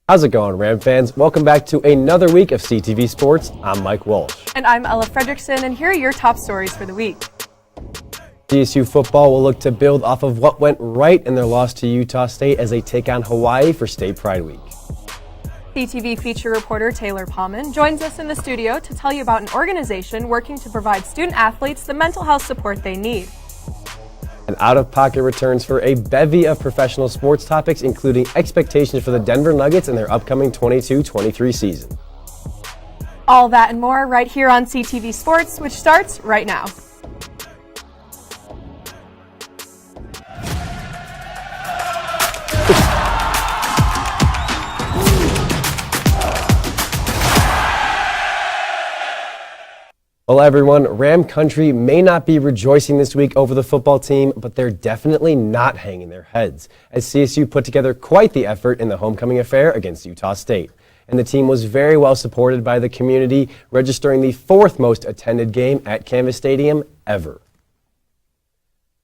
How's it going, Ram fans? Welcome back to another week of CTV Sports. I'm Mike Walsh. And I'm Ella Fredrikson, and here are your top stories for the week. CSU Football will look to build off of what went right in their loss to Utah State as they take on Hawaii for State Pride Week. CTV feature reporter Taylor Paumen joins us in the studio to tell you about an organization working to provide student athletes the mental health support they need. And out-of-pocket returns for a bevy of professional sports topics, including expectations for the Denver Nuggets in their upcoming 22-23 season. All that and more right here on CTV Sports, which starts right now. Well, everyone, Ram Country may not be rejoicing this week over the football team, but they're definitely not hanging their heads, as CSU put together quite the effort in the homecoming affair against Utah State. And the team was very well supported by the community, registering the fourth most attended game at Canvas Stadium ever.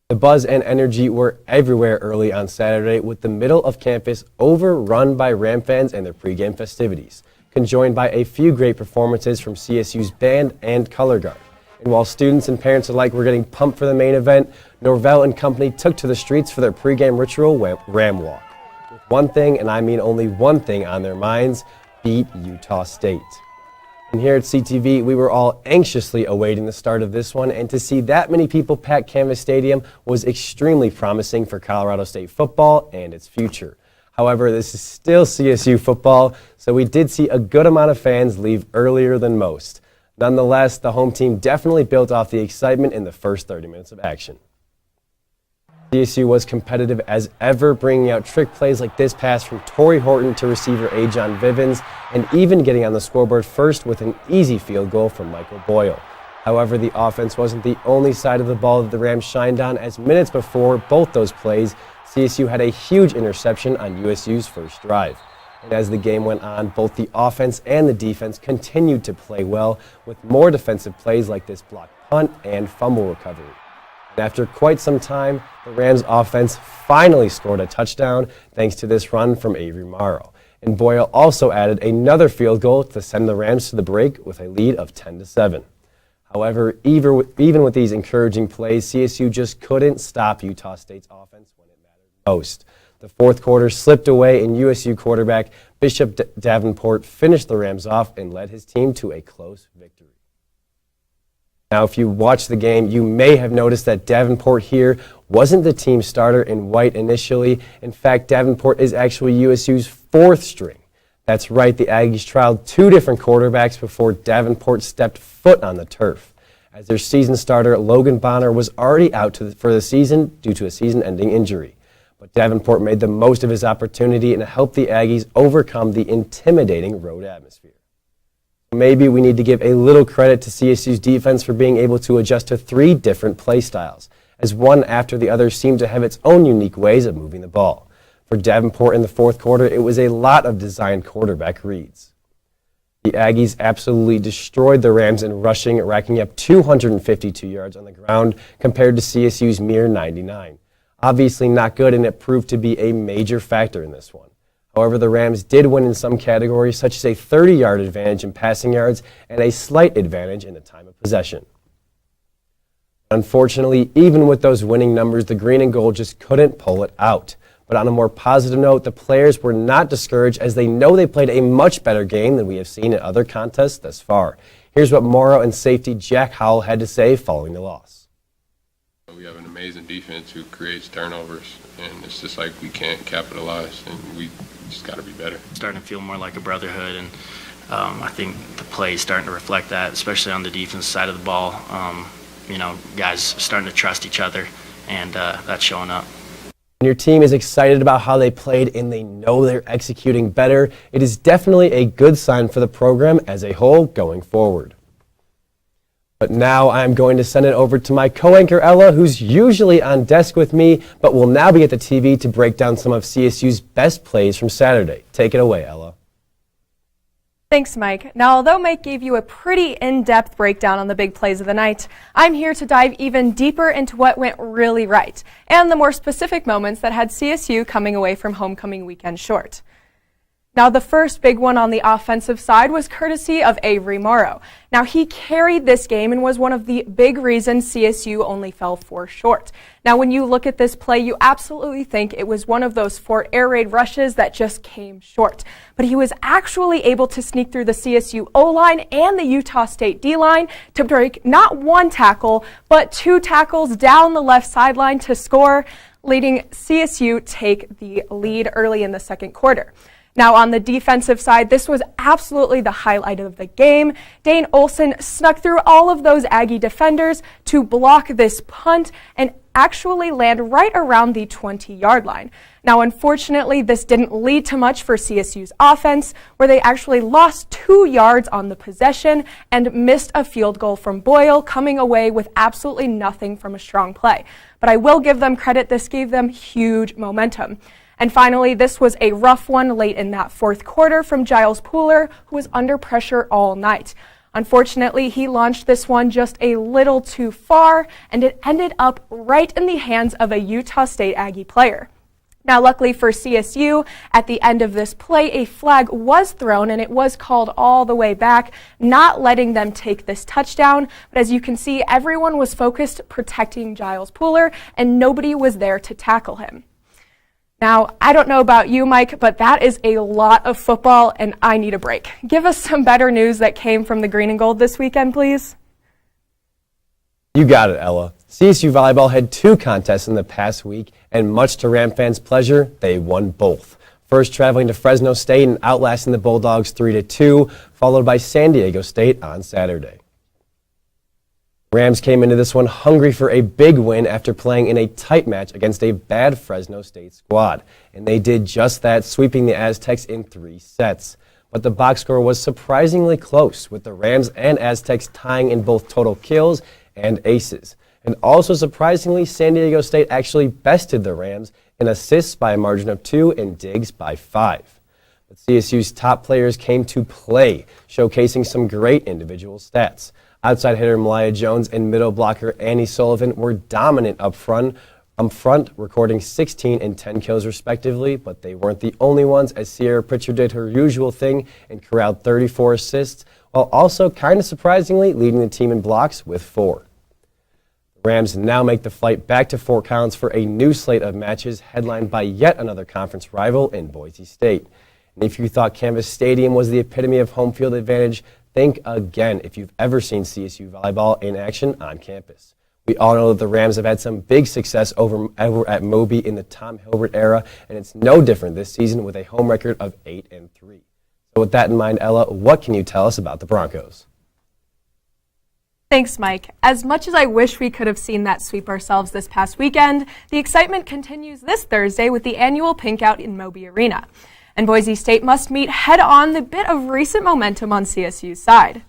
The buzz and energy were everywhere early on Saturday, with the middle of campus overrun by Ram fans and their pregame festivities, conjoined by a few great performances from CSU's band and color guard. And while students and parents alike were getting pumped for the main event, Norvell and company took to the streets for their pregame ritual Ram Walk, with one thing, and I mean only one thing, on their minds: beat Utah State. And here at CTV, we were all anxiously awaiting the start of this one, and to see that many people pack Canvas Stadium was extremely promising for Colorado State football and its future. However, this is still CSU football, so we did see a good amount of fans leave earlier than most. Nonetheless, the home team definitely built off the excitement in the first 30 minutes of action. CSU was competitive as ever, bringing out trick plays like this pass from Torrey Horton to receiver Ajon Vivens, and even getting on the scoreboard first with an easy field goal from Michael Boyle. However, the offense wasn't the only side of the ball that the Rams shined on, as minutes before both those plays, CSU had a huge interception on USU's first drive. And as the game went on, both the offense and the defense continued to play well, with more defensive plays like this blocked punt and fumble recovery. And after quite some time, the Rams offense finally scored a touchdown thanks to this run from Avery Morrow. And Boyle also added another field goal to send the Rams to the break with a lead of 10-7. However, even with these encouraging plays, CSU just couldn't stop Utah State's offense when it mattered most. The fourth quarter slipped away, and USU quarterback Bishop Davenport finished the Rams off and led his team to a close victory. Now, if you watched the game, you may have noticed that Davenport here wasn't the team starter in white initially. In fact, Davenport is actually USU's fourth string. That's right, the Aggies trialed two different quarterbacks before Davenport stepped foot on the turf, as their season starter Logan Bonner was already out for the season due to a season-ending injury. But Davenport made the most of his opportunity and helped the Aggies overcome the intimidating road atmosphere. Maybe we need to give a little credit to CSU's defense for being able to adjust to three different play styles, as one after the other seemed to have its own unique ways of moving the ball. For Davenport in the fourth quarter, it was a lot of designed quarterback reads. The Aggies absolutely destroyed the Rams in rushing, racking up 252 yards on the ground compared to CSU's mere 99. Obviously not good, and it proved to be a major factor in this one. However, the Rams did win in some categories, such as a 30-yard advantage in passing yards and a slight advantage in the time of possession. Unfortunately, even with those winning numbers, the green and gold just couldn't pull it out. But on a more positive note, the players were not discouraged, as they know they played a much better game than we have seen in other contests thus far. Here's what Morrow and safety Jack Howell had to say following the loss. We have an amazing defense who creates turnovers, and it's just like we can't capitalize, and we just got to be better. Starting to feel more like a brotherhood, and I think the play is starting to reflect that, especially on the defense side of the ball. Guys starting to trust each other, and that's showing up. When your team is excited about how they played and they know they're executing better, it is definitely a good sign for the program as a whole going forward. But now I'm going to send it over to my co-anchor Ella, who's usually on desk with me, but will now be at the TV to break down some of CSU's best plays from Saturday. Take it away, Ella. Thanks, Mike. Now, although Mike gave you a pretty in-depth breakdown on the big plays of the night, I'm here to dive even deeper into what went really right and the more specific moments that had CSU coming away from homecoming weekend short. Now, the first big one on the offensive side was courtesy of Avery Morrow. Now, he carried this game and was one of the big reasons CSU only fell 4 short. Now, when you look at this play, you absolutely think it was one of those 4 air raid rushes that just came short. But he was actually able to sneak through the CSU O-line and the Utah State D-line to break not 1 tackle, but 2 tackles down the left sideline to score, leading CSU take the lead early in the second quarter. Now, on the defensive side, this was absolutely the highlight of the game. Dane Olson snuck through all of those Aggie defenders to block this punt and actually land right around the 20-yard line. Now, unfortunately, this didn't lead to much for CSU's offense, where they actually lost 2 yards on the possession and missed a field goal from Boyle, coming away with absolutely nothing from a strong play. But I will give them credit. This gave them huge momentum. And finally, this was a rough one late in that fourth quarter from Giles Pooler, who was under pressure all night. Unfortunately, he launched this one just a little too far, and it ended up right in the hands of a Utah State Aggie player. Now, luckily for CSU, at the end of this play, a flag was thrown, and it was called all the way back, not letting them take this touchdown. But as you can see, everyone was focused protecting Giles Pooler, and nobody was there to tackle him. Now, I don't know about you, Mike, but that is a lot of football, and I need a break. Give us some better news that came from the Green and Gold this weekend, please. You got it, Ella. CSU Volleyball had 2 contests in the past week, and much to Ram fans' pleasure, they won both. First, traveling to Fresno State and outlasting the Bulldogs 3-2, followed by San Diego State on Saturday. Rams came into this one hungry for a big win after playing in a tight match against a bad Fresno State squad. And they did just that, sweeping the Aztecs in 3 sets. But the box score was surprisingly close, with the Rams and Aztecs tying in both total kills and aces. And also surprisingly, San Diego State actually bested the Rams in assists by a margin of 2 and digs by 5. But CSU's top players came to play, showcasing some great individual stats. Outside hitter Malaya Jones and middle blocker Annie Sullivan were dominant up front, recording 16 and 10 kills respectively, but they weren't the only ones, as Sierra Pritchard did her usual thing and corralled 34 assists, while also kind of surprisingly leading the team in blocks with 4. The Rams now make the flight back to Fort Collins for a new slate of matches headlined by yet another conference rival in Boise State. And if you thought Canvas Stadium was the epitome of home field advantage, think again if you've ever seen CSU volleyball in action on campus. We all know that the Rams have had some big success over at Moby in the Tom Hilbert era, and it's no different this season with a home record of 8-3. So with that in mind, Ella, what can you tell us about the Broncos? Thanks, Mike. As much as I wish we could have seen that sweep ourselves this past weekend, the excitement continues this Thursday with the annual Pink Out in Moby Arena. And Boise State must meet head-on the bit of recent momentum on CSU's side.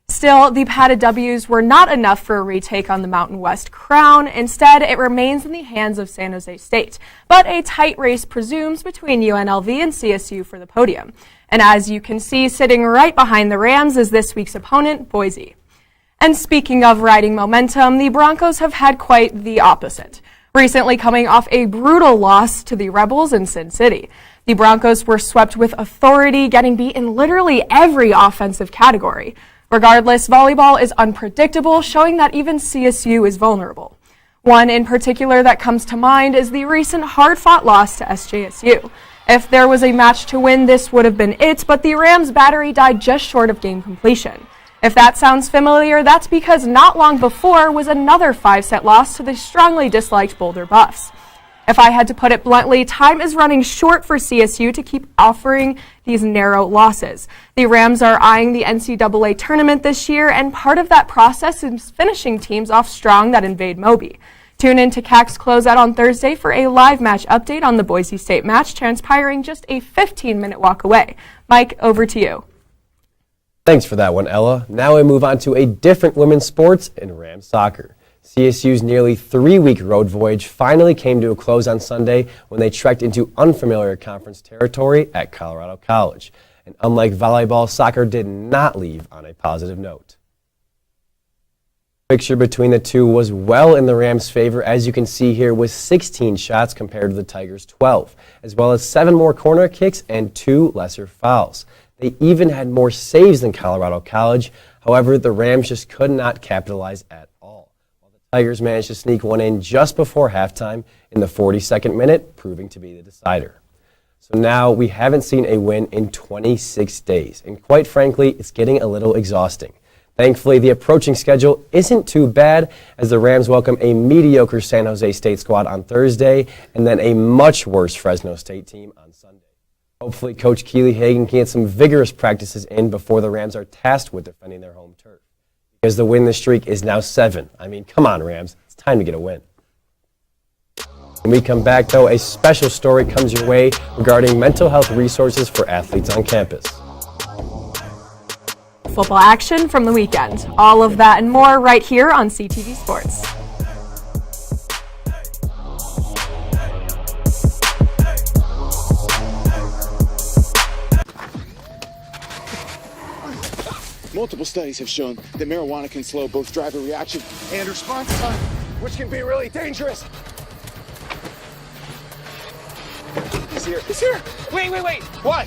Still, the padded W's were not enough for a retake on the Mountain West crown. Instead, it remains in the hands of San Jose State. But a tight race presumes between UNLV and CSU for the podium. And as you can see, sitting right behind the Rams is this week's opponent, Boise. And speaking of riding momentum, the Broncos have had quite the opposite, recently coming off a brutal loss to the Rebels in Sin City. The Broncos were swept with authority, getting beat in literally every offensive category. Regardless, volleyball is unpredictable, showing that even CSU is vulnerable. One in particular that comes to mind is the recent hard-fought loss to SJSU. If there was a match to win, this would have been it, but the Rams' battery died just short of game completion. If that sounds familiar, that's because not long before was another 5-set loss to the strongly disliked Boulder Buffs. If I had to put it bluntly, time is running short for CSU to keep offering these narrow losses. The Rams are eyeing the NCAA tournament this year, and part of that process is finishing teams off strong that invade Moby. Tune in to CAC's Closeout on Thursday for a live match update on the Boise State match, transpiring just a 15-minute walk away. Mike, over to you. Thanks for that one, Ella. Now we move on to a different women's sports in Ram soccer. CSU's nearly 3-week road voyage finally came to a close on Sunday when they trekked into unfamiliar conference territory at Colorado College. And unlike volleyball, soccer did not leave on a positive note. Picture between the two was well in the Rams' favor, as you can see here, with 16 shots compared to the Tigers' 12, as well as 7 more corner kicks and 2 lesser fouls. They even had more saves than Colorado College. However, the Rams just could not capitalize at all, while the Tigers managed to sneak one in just before halftime in the 42nd minute, proving to be the decider. So now we haven't seen a win in 26 days, and quite frankly, it's getting a little exhausting. Thankfully, the approaching schedule isn't too bad, as the Rams welcome a mediocre San Jose State squad on Thursday and then a much worse Fresno State team on Sunday. Hopefully, Coach Keely Hagan can get some vigorous practices in before the Rams are tasked with defending their home turf, because the win streak is now 7. I mean, come on, Rams. It's time to get a win. When we come back, though, a special story comes your way regarding mental health resources for athletes on campus. Football action from the weekend. All of that and more right here on CTV Sports. Multiple studies have shown that marijuana can slow both driver reaction and response time, which can be really dangerous. He's here. He's here. Wait. Why?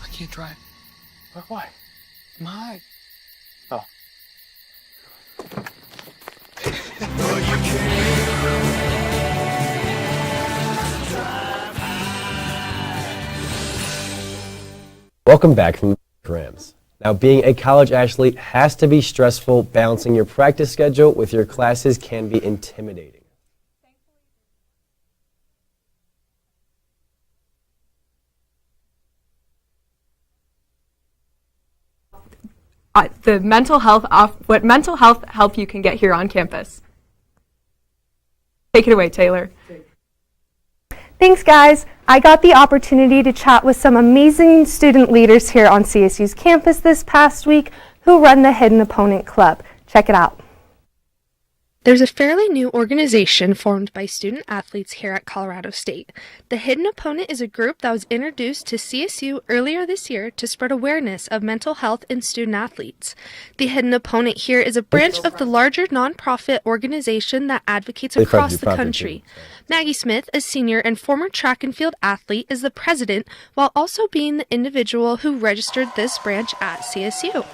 I can't drive. Why? My. Oh. Welcome back from the Rams. Now, being a college athlete has to be stressful. Balancing your practice schedule with your classes can be intimidating. The mental health what mental health help you can get here on campus. Take it away, Taylor. Thanks, guys. I got the opportunity to chat with some amazing student leaders here on CSU's campus this past week who run the Hidden Opponent Club. Check it out. There's a fairly new organization formed by student athletes here at Colorado State. The Hidden Opponent is a group that was introduced to CSU earlier this year to spread awareness of mental health in student athletes. The Hidden Opponent here is a branch of the larger nonprofit organization that advocates across the country. Maggie Smith, a senior and former track and field athlete, is the president, while also being the individual who registered this branch at CSU.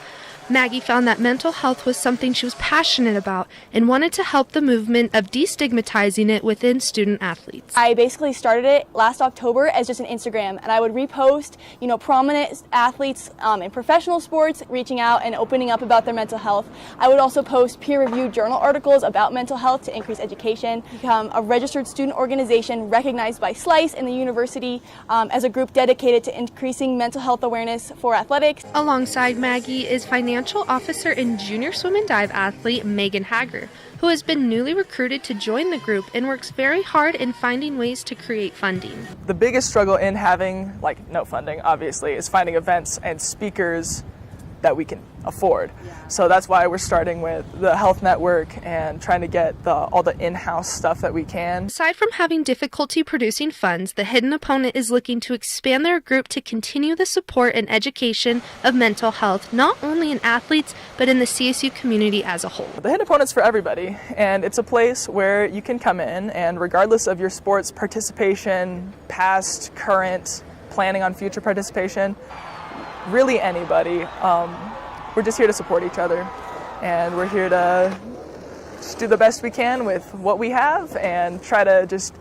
Maggie found that mental health was something she was passionate about and wanted to help the movement of destigmatizing it within student athletes. I basically started it last October as just an Instagram, and I would repost, prominent athletes in professional sports reaching out and opening up about their mental health. I would also post peer-reviewed journal articles about mental health to increase education, become a registered student organization recognized by SLICE and the university as a group dedicated to increasing mental health awareness for athletics. Alongside Maggie is financial officer and junior swim and dive athlete Megan Hager, who has been newly recruited to join the group and works very hard in finding ways to create funding. The biggest struggle in having, no funding, obviously, is finding events and speakers that we can afford. So that's why we're starting with the health network and trying to get all the in-house stuff that we can. Aside from having difficulty producing funds, the Hidden Opponent is looking to expand their group to continue the support and education of mental health, not only in athletes, but in the CSU community as a whole. The Hidden Opponent's for everybody, and it's a place where you can come in and regardless of your sports participation, past, current, planning on future participation, really anybody. We're just here to support each other, and we're here to just do the best we can with what we have and try to just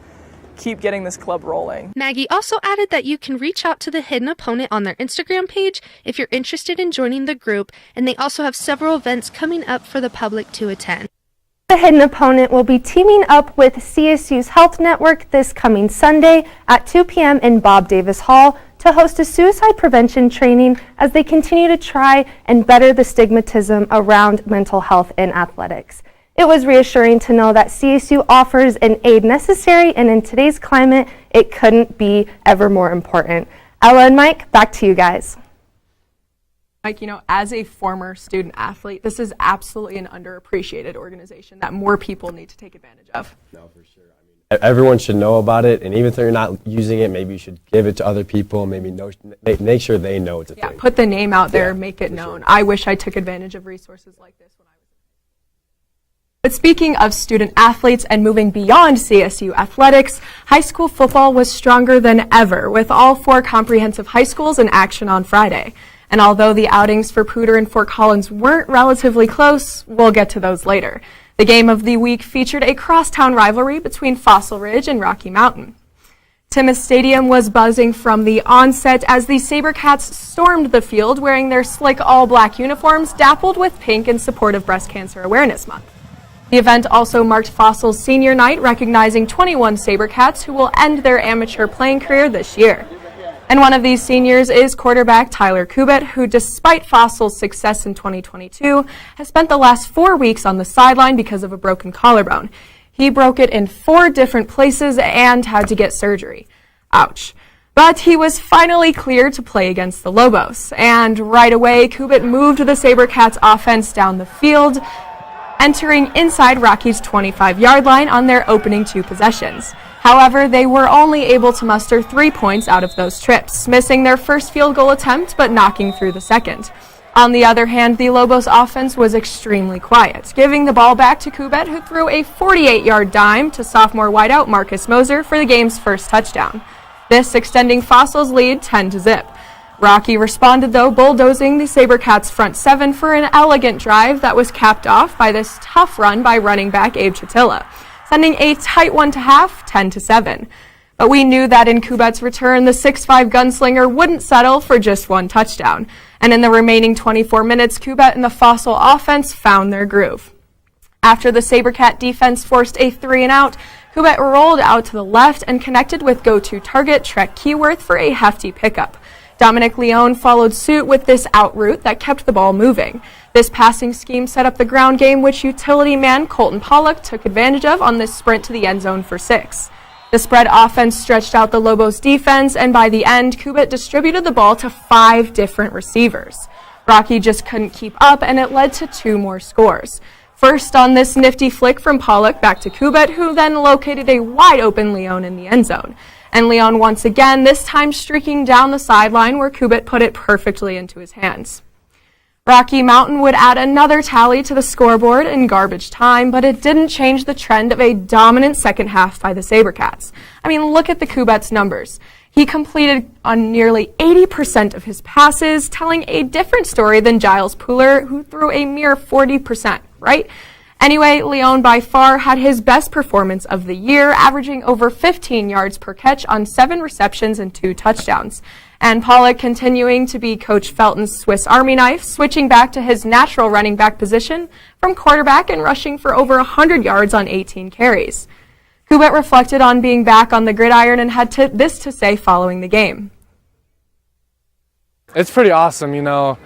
keep getting this club rolling. Maggie also added that you can reach out to the Hidden Opponent on their Instagram page if you're interested in joining the group, and they also have several events coming up for the public to attend. The Hidden Opponent will be teaming up with CSU's Health Network this coming Sunday at 2 p.m. in Bob Davis Hall to host a suicide prevention training as they continue to try and better the stigmatism around mental health in athletics. It was reassuring to know that CSU offers an aid necessary, and in today's climate, it couldn't be ever more important. Ella and Mike, back to you guys. Mike, as a former student athlete, this is absolutely an underappreciated organization that more people need to take advantage of. No, for sure. Everyone should know about it, and even if they're not using it, maybe you should give it to other people, maybe make sure they know it's a thing. Put the name out there, make it known. Sure. I wish I took advantage of resources like this when I was But speaking of student athletes and moving beyond CSU athletics, high school football was stronger than ever, with all 4 comprehensive high schools in action on Friday. And although the outings for Poudre and Fort Collins weren't relatively close, we'll get to those later. The game of the week featured a crosstown rivalry between Fossil Ridge and Rocky Mountain. Timmins Stadium was buzzing from the onset as the SaberCats stormed the field wearing their slick all-black uniforms dappled with pink in support of Breast Cancer Awareness Month. The event also marked Fossil's senior night, recognizing 21 SaberCats who will end their amateur playing career this year. And one of these seniors is quarterback Tyler Paumen, who, despite Fossil's success in 2022, has spent the last 4 weeks on the sideline because of a broken collarbone. He broke it in 4 different places and had to get surgery. Ouch. But he was finally cleared to play against the Lobos. And right away, Paumen moved the SaberCats offense down the field, entering inside Rocky's 25-yard line on their opening 2 possessions. However, they were only able to muster 3 points out of those trips, missing their first field goal attempt but knocking through the second. On the other hand, the Lobos offense was extremely quiet, giving the ball back to Paumen, who threw a 48-yard dime to sophomore wideout Marcus Moser for the game's first touchdown. This extending Fossil's lead 10-0. Rocky responded, though, bulldozing the SaberCats' front 7 for an elegant drive that was capped off by this tough run by running back Abe Chatilla, sending a tight one to half, 10-7. But we knew that in Paumen's return, the 6'5 gunslinger wouldn't settle for just 1 touchdown. And in the remaining 24 minutes, Paumen and the Fossil offense found their groove. After the SaberCat defense forced a 3-and-out, Paumen rolled out to the left and connected with go-to target Trek Keyworth for a hefty pickup. Dominic Leone followed suit with this out route that kept the ball moving. This passing scheme set up the ground game, which utility man Colton Pollock took advantage of on this sprint to the end zone for 6. The spread offense stretched out the Lobos defense, and by the end, Paumen distributed the ball to 5 different receivers. Rocky just couldn't keep up, and it led to 2 more scores. First on this nifty flick from Pollock back to Paumen, who then located a wide-open Leone in the end zone. And Leone once again, this time streaking down the sideline where Paumen put it perfectly into his hands. Rocky Mountain would add another tally to the scoreboard in garbage time, but it didn't change the trend of a dominant second half by the SaberCats. I mean, look at the Paumen's numbers. He completed on nearly 80% of his passes, telling a different story than Giles Pooler, who threw a mere 40%, right? Anyway, Leone by far had his best performance of the year, averaging over 15 yards per catch on 7 receptions and 2 touchdowns. And Pollock continuing to be Coach Felton's Swiss Army knife, switching back to his natural running back position from quarterback and rushing for over 100 yards on 18 carries. Paumen reflected on being back on the gridiron and had this to say following the game. It's pretty awesome, you know.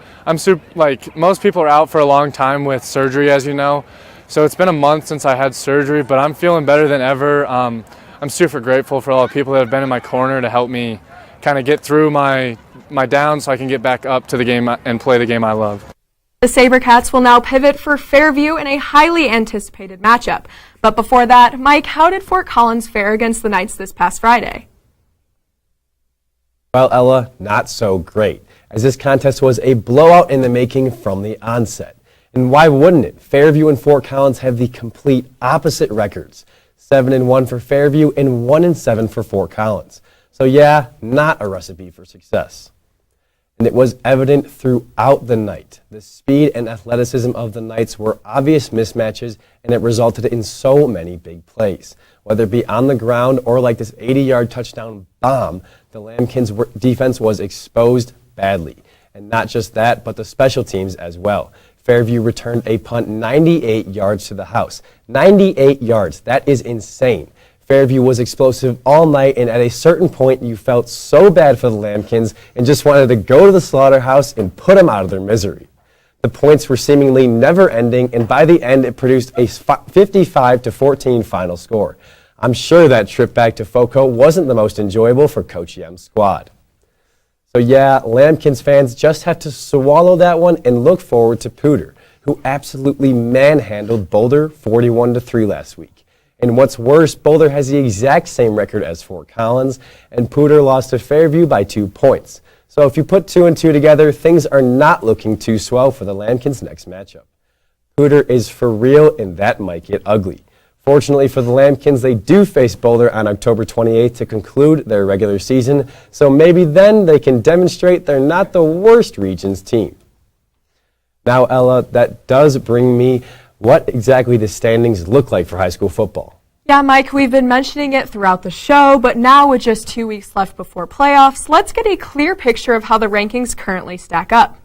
Most people are out for a long time with surgery, as you know. So it's been a month since I had surgery, but I'm feeling better than ever. I'm super grateful for all the people that have been in my corner to help me kind of get through my down so I can get back up to the game and play the game I love. The SaberCats will now pivot for Fairview in a highly anticipated matchup. But before that, Mike, how did Fort Collins fare against the Knights this past Friday? Well, Ella, not so great, as this contest was a blowout in the making from the onset. And why wouldn't it? Fairview and Fort Collins have the complete opposite records. 7-1 for Fairview and 1-7 for Fort Collins. So yeah, not a recipe for success. And it was evident throughout the night. The speed and athleticism of the Knights were obvious mismatches, and it resulted in so many big plays. Whether it be on the ground or like this 80-yard touchdown bomb, the Lambkins defense was exposed badly. And not just that, but the special teams as well. Fairview returned a punt 98 yards to the house. 98 yards, that is insane. Fairview was explosive all night, and at a certain point, you felt so bad for the Lambkins and just wanted to go to the slaughterhouse and put them out of their misery. The points were seemingly never ending, and by the end, it produced a 55-14 final score. I'm sure that trip back to FOCO wasn't the most enjoyable for Coach Yem's squad. So yeah, Lambkins fans just have to swallow that one and look forward to Poudre, who absolutely manhandled Boulder 41-3 last week. And what's worse, Boulder has the exact same record as Fort Collins, and Poudre lost to Fairview by 2 points. So if you put 2 and 2 together, things are not looking too swell for the Lambkins' next matchup. Hooter is for real, and that might get ugly. Fortunately for the Lambkins, they do face Boulder on October 28th to conclude their regular season, so maybe then they can demonstrate they're not the worst region's team. Now, Ella, that does bring me what exactly the standings look like for high school football. Yeah, Mike, we've been mentioning it throughout the show, but now with just 2 weeks left before playoffs, let's get a clear picture of how the rankings currently stack up.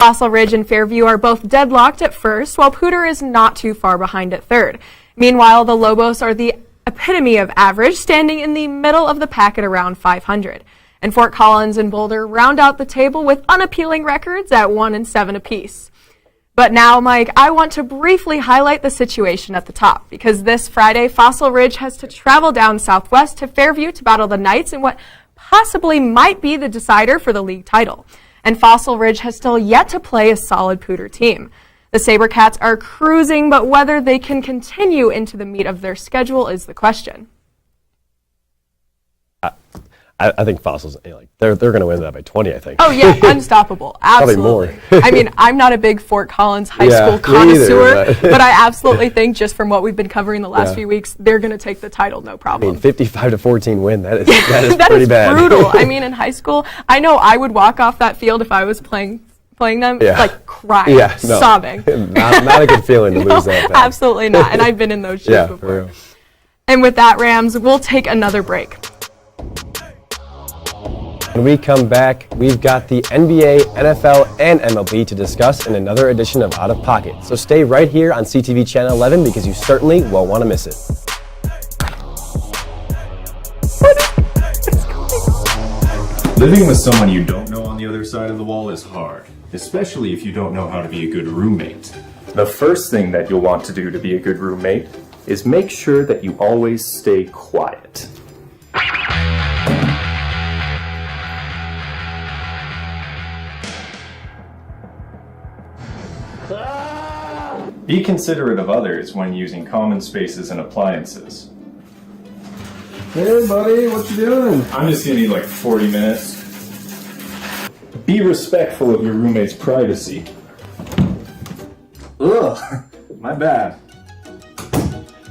Fossil Ridge and Fairview are both deadlocked at first, while Poudre is not too far behind at third. Meanwhile, the Lobos are the epitome of average, standing in the middle of the pack at around 500. And Fort Collins and Boulder round out the table with unappealing records at 1-7 apiece. But now, Mike, I want to briefly highlight the situation at the top, because this Friday, Fossil Ridge has to travel down southwest to Fairview to battle the Knights in what possibly might be the decider for the league title. And Fossil Ridge has still yet to play a solid Poudre team. The Sabercats are cruising, but whether they can continue into the meat of their schedule is the question. I think Fossil's, they're going to win that by 20, I think. Oh, yeah, unstoppable. Absolutely. Probably more. I mean, I'm not a big Fort Collins high school connoisseur, but I absolutely think just from what we've been covering the last few weeks, they're going to take the title, no problem. 55-14 win, that is that pretty is bad. Brutal. I mean, in high school, I know I would walk off that field if I was playing them, crying, sobbing. Not a good feeling to lose that. Absolutely not, and I've been in those shoes before. For real. And with that, Rams, we'll take another break. When we come back, we've got the NBA, NFL, and MLB to discuss in another edition of Out of Pocket. So stay right here on CTV Channel 11 because you certainly won't want to miss it. Living with someone you don't know on the other side of the wall is hard, especially if you don't know how to be a good roommate. The first thing that you'll want to do to be a good roommate is make sure that you always stay quiet. Be considerate of others when using common spaces and appliances. Hey buddy, what you doing? I'm just gonna need like 40 minutes. Be respectful of your roommate's privacy. Ugh, my bad.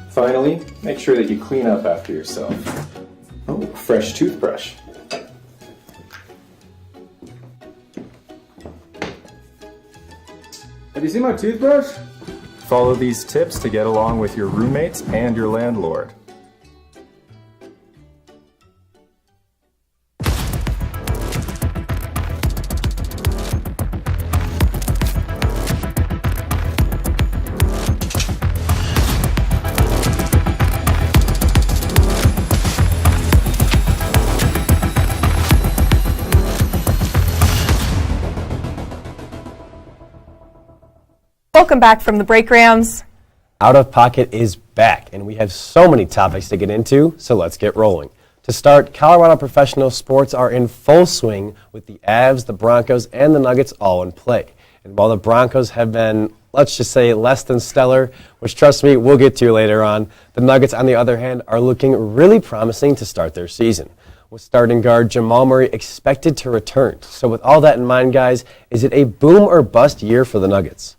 Finally, make sure that you clean up after yourself. Oh, fresh toothbrush. Have you seen my toothbrush? Follow these tips to get along with your roommates and your landlord. Welcome back from the break, Rams. Out of Pocket is back, and we have so many topics to get into, so let's get rolling. To start, Colorado professional sports are in full swing with the Avs, the Broncos, and the Nuggets all in play. And while the Broncos have been, let's just say, less than stellar, which, trust me, we'll get to later on, the Nuggets, on the other hand, are looking really promising to start their season, with starting guard Jamal Murray expected to return. So with all that in mind, guys, is it a boom or bust year for the Nuggets?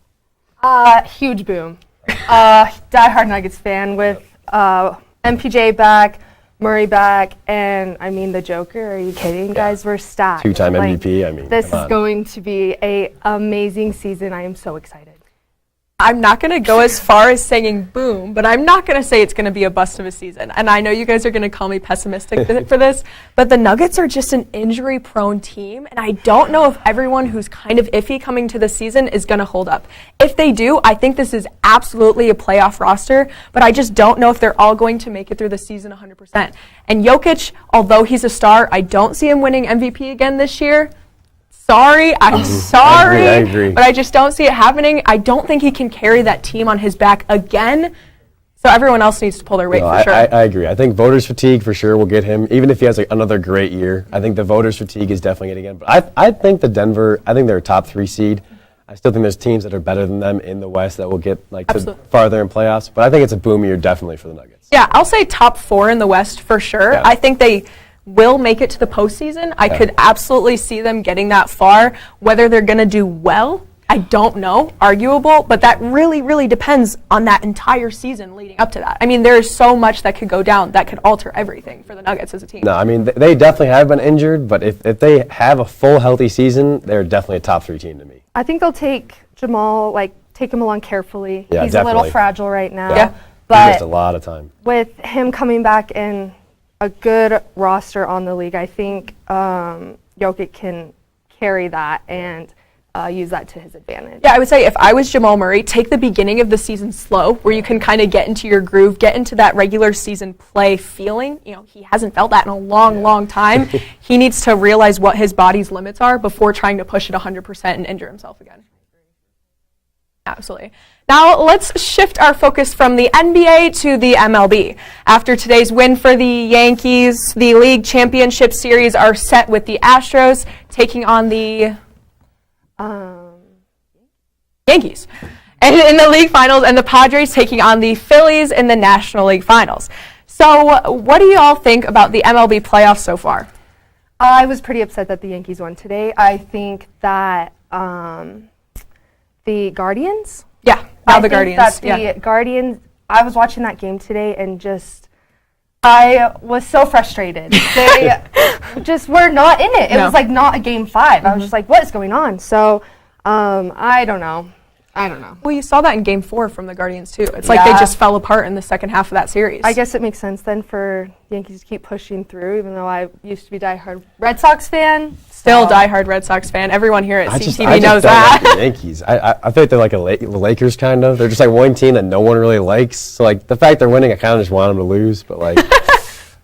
Huge boom. Diehard Nuggets fan with MPJ back, Murray back, and I mean the Joker. Are you kidding, guys? We're stacked. Two-time MVP. I mean, this is going to be an amazing season. I am so excited. I'm not going to go as far as saying boom, but I'm not going to say it's going to be a bust of a season. And I know you guys are going to call me pessimistic for this, but the Nuggets are just an injury-prone team, and I don't know if everyone who's kind of iffy coming to the season is going to hold up. If they do, I think this is absolutely a playoff roster, but I just don't know if they're all going to make it through the season 100%. And Jokic, although he's a star, I don't see him winning MVP again this year. I'm sorry, I agree. but I just don't see it happening. I don't think he can carry that team on his back again. So everyone else needs to pull their weight for sure. I agree. I think voters fatigue for sure will get him, even if he has another great year. I think the voters fatigue is definitely getting him. But I think they're a top 3 seed. I still think there's teams that are better than them in the West that will get to farther in playoffs. But I think it's a boom year definitely for the Nuggets. Yeah, I'll say top 4 in the West for sure. Yeah. I think they will make it to the postseason. I could absolutely see them getting that far. Whether they're going to do well, I don't know, arguable, but that really, really depends on that entire season leading up to that. I mean, there's so much that could go down that could alter everything for the Nuggets as a team. No, I mean, they definitely have been injured, but if they have a full healthy season, they're definitely a top 3 team to me. I think they'll take Jamal, take him along carefully. Yeah, He's definitely. a little fragile right now. Yeah. He But missed a lot of time. with him coming back in a good roster on the league, I think Jokic can carry that and use that to his advantage. Yeah, I would say if I was Jamal Murray, take the beginning of the season slow, where you can kind of get into your groove, get into that regular season play feeling. You know, he hasn't felt that in a long, long time. He needs to realize what his body's limits are before trying to push it 100% and injure himself again. Absolutely. Now let's shift our focus from the NBA to the MLB. After today's win for the Yankees, the league championship series are set with the Astros taking on the Yankees and in the league finals, and the Padres taking on the Phillies in the National League finals. So what do you all think about the MLB playoffs so far? I was pretty upset that the Yankees won today. I think that the Guardians. Yeah, the Guardians. Guardians. I was watching that game today and I was so frustrated. They just were not in it. It was like not a game 5. I was just like, what is going on? So I don't know. Well, you saw that in game 4 from the Guardians too. It's like they just fell apart in the second half of that series. I guess it makes sense then for the Yankees to keep pushing through, even though I used to be a diehard Red Sox fan. Still diehard Red Sox fan. Everyone here at CTV knows that. that. The Yankees. I feel like they're like the Lakers kind of. They're just like one team that no one really likes. So like the fact they're winning, I kind of just want them to lose. But like,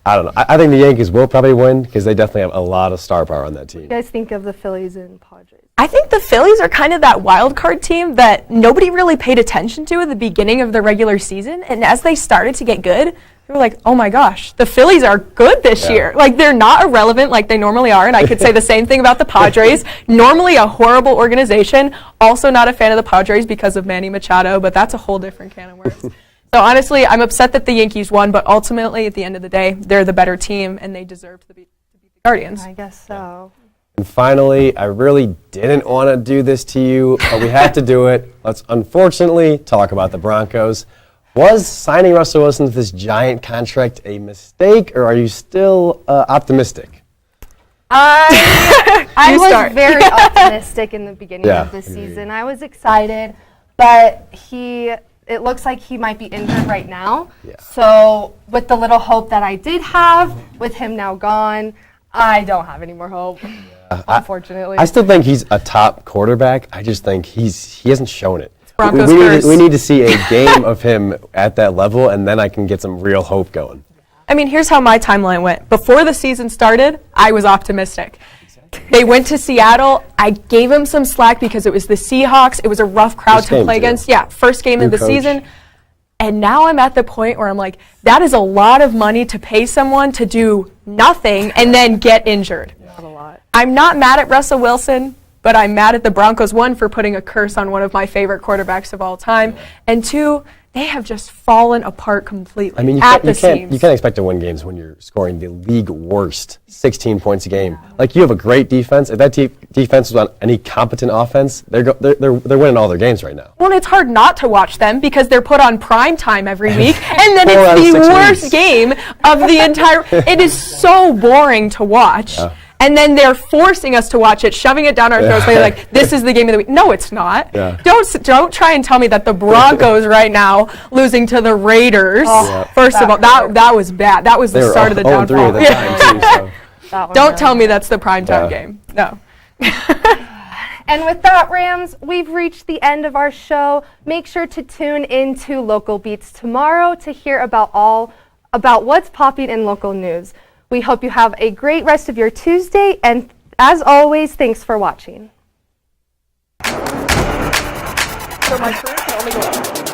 I don't know. I think the Yankees will probably win because they definitely have a lot of star power on that team. What do you guys think of the Phillies and Padres? I think the Phillies are kind of that wild card team that nobody really paid attention to at the beginning of the regular season. And as they started to get good, they were like, oh my gosh, the Phillies are good this year. Like, they're not irrelevant like they normally are. And I could say the same thing about the Padres. Normally a horrible organization. Also not a fan of the Padres because of Manny Machado, but that's a whole different can of worms. So honestly, I'm upset that the Yankees won, but ultimately at the end of the day, they're the better team and they deserve to beat the Guardians. I guess so. And finally, I really didn't want to do this to you, but we had to do it. Let's unfortunately talk about the Broncos. Was signing Russell Wilson to this giant contract a mistake, or are you still optimistic? I was very optimistic in the beginning of the season. I was excited, but it looks like he might be injured right now. Yeah. So with the little hope that I did have, with him now gone, I don't have any more hope. Unfortunately. I still think he's a top quarterback. I just think he hasn't shown it. We need to see a game of him at that level, and then I can get some real hope going. I mean, here's how my timeline went. Before the season started, I was optimistic. They went to Seattle. I gave him some slack because it was the Seahawks. It was a rough crowd to play against. Yeah, first game of the season. And now I'm at the point where I'm like, that is a lot of money to pay someone to do nothing and then get injured. Not a lot. I'm not mad at Russell Wilson, but I'm mad at the Broncos, 1, for putting a curse on one of my favorite quarterbacks of all time, and 2, they have just fallen apart completely. I mean, seams. you can't expect to win games when you're scoring the league worst 16 points a game. Like, you have a great defense. If that defense was on any competent offense, they're winning all their games right now. Well, it's hard not to watch them because they're put on prime time every week, and then it's the worst game of the entire. It is so boring to watch. Yeah. And then they're forcing us to watch it, shoving it down our throats. They're like, this is the game of the week. No, it's not. Yeah. Don't try and tell me that the Broncos right now losing to the Raiders. First of all, that was bad. That was the start of the downfall. Don't tell me that's the primetime game. No. And with that, Rams, we've reached the end of our show. Make sure to tune into Local Beats tomorrow to hear about what's popping in local news. We hope you have a great rest of your Tuesday, and as always, thanks for watching. So my career can only go up.